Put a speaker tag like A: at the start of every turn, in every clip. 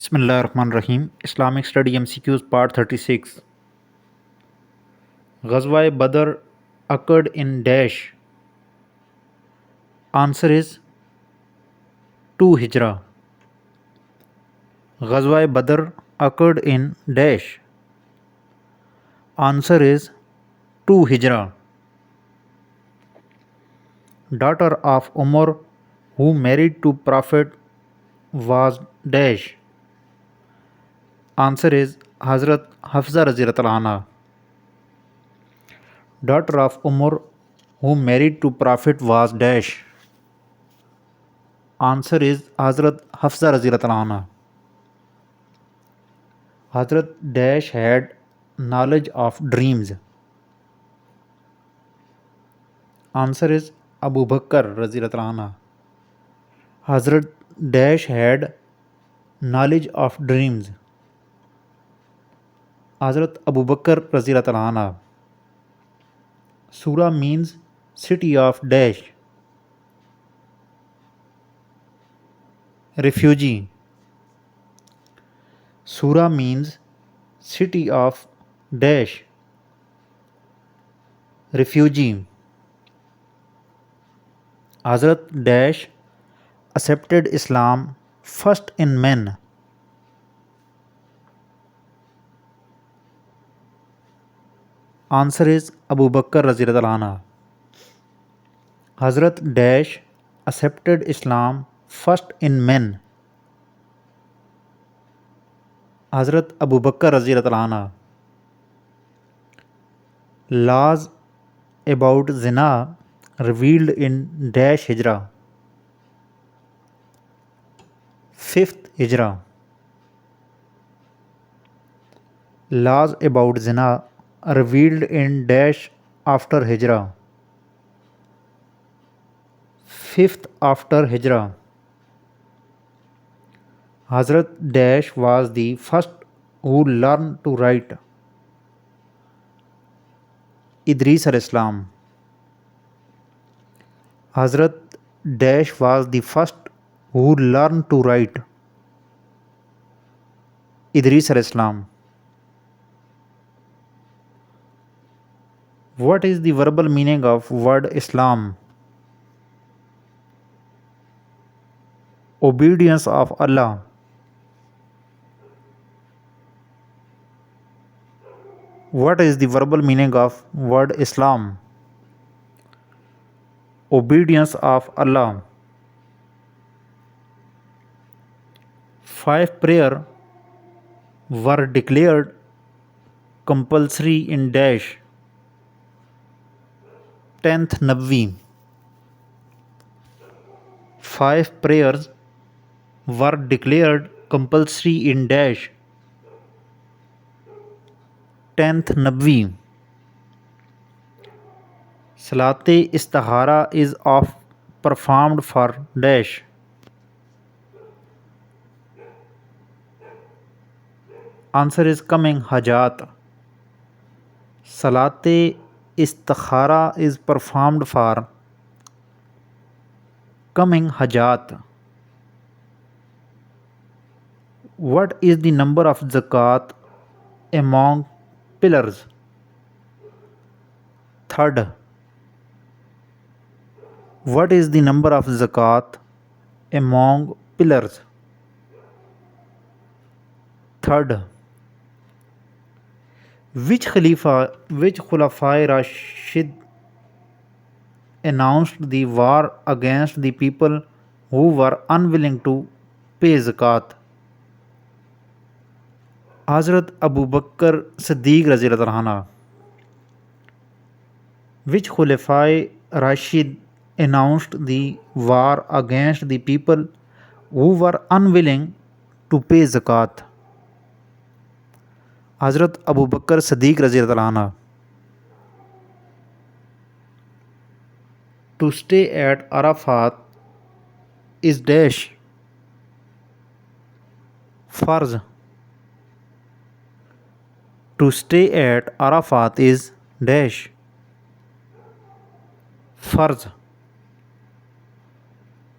A: Bismillahirrahmanirrahim. Islamic Study MCQs Part 36. Ghazwa Badr occurred in dash. Answer is 2 Hijrah. Ghazwa Badr occurred in dash. Answer is 2 Hijrah. Daughter of Umar who married to Prophet was dash. Answer is Hazrat Hafsa Raziyallahu anha. Daughter of Umar who married to Prophet was dash. Answer is Hazrat Hafsa Raziyallahu anha. Hazrat Dash had knowledge of dreams. Answer is Abu Bakr Raziyallahu anha. Hazrat Dash had knowledge of dreams. Hazrat Abu Bakr Raziyallahu anha. Surah means city of Dash. Refugee. Surah means city of Dash. Refugee. Hazrat Dash accepted Islam first in men. Answer is Abu Bakr Raziyallahu anha. Hazrat Dash accepted Islam first in men. Hazrat Abu Bakr Raziyallahu anha. Laws about zina revealed in dash Hijrah. 5th Hijrah. Laws about zina revealed in dash after Hijrah. 5th after Hijrah. Hazrat Dash was the first who learned to write. Idris al-Islam. Hazrat Dash was the first who learned to write. Idris al-Islam. What is the verbal meaning of word Islam? Obedience of Allah. What is the verbal meaning of word Islam? Obedience of Allah. 5 prayers were declared compulsory in dash. 10th Nabwi. 5 prayers were declared compulsory in dash. 10th Nabwi. Salate Istikhara is of performed for dash. Answer is coming Hajat. Salate Istikhara is performed for coming Hajat. What is the number of zakat among pillars? 3rd. What is the number of zakat among pillars? 3rd. Which Khulafa Rashid announced the war against the people who were unwilling to pay zakat? Hazrat Abu Bakr Siddiq Raziyallahu anhu. Which Khulafa Rashid announced the war against the people who were unwilling to pay zakat? Hazrat Abu Bakr Siddiq Raziyallahu anhu. To stay at Arafat is dash. Farz. To stay at Arafat is dash. Farz.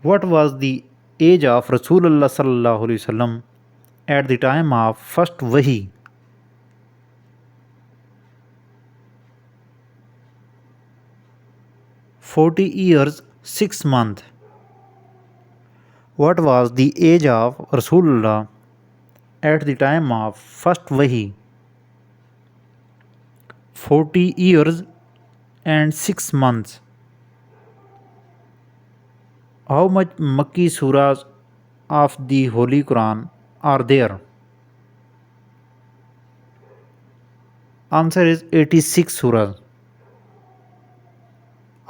A: What was the age of Rasulullah sallallahu alaihi wasallam at the time of first Wahi? "40 years 6 months." What was the age of Rasulullah at the time of first Wahi? 40 years and 6 months. How much Makki surahs of the Holy Quran are there? Answer is 86 surahs.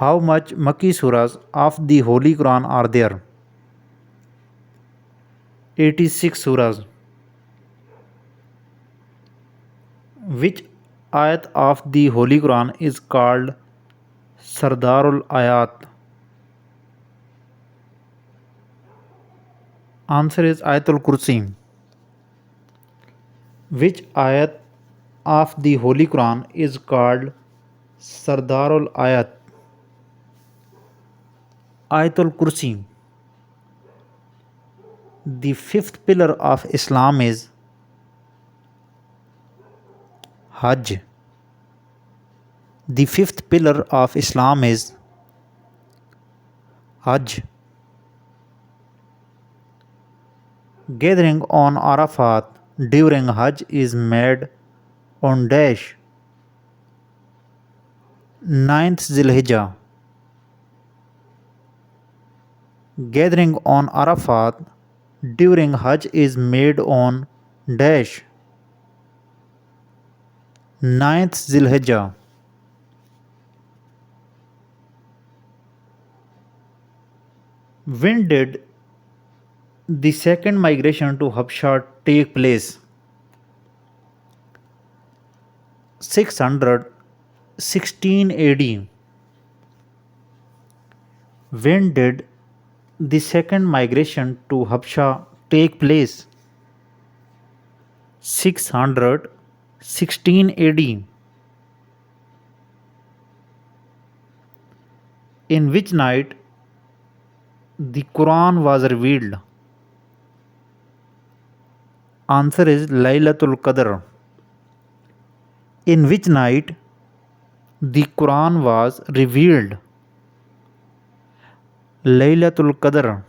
A: How much Makki surahs of the Holy Quran are there? 86 surahs. Which ayat of the Holy Quran is called Sardarul Ayat? Answer is Ayatul Kursi. Which ayat of the Holy Quran is called Sardarul Ayat? Ayatul Kursi. The fifth pillar of Islam is Hajj. The fifth pillar of Islam is Hajj. Gathering on Arafat during Hajj is made on dash 9th Zilhijjah. Gathering on Arafat during Hajj is made on dash 9th Zilhijjah. When did the second migration to Habsha take place? 616 AD. When did the second migration to Habsha take place? 616 AD. In which night the Quran was revealed? Answer is Laylatul Qadr. In which night the Quran was revealed? Laylatul Qadr.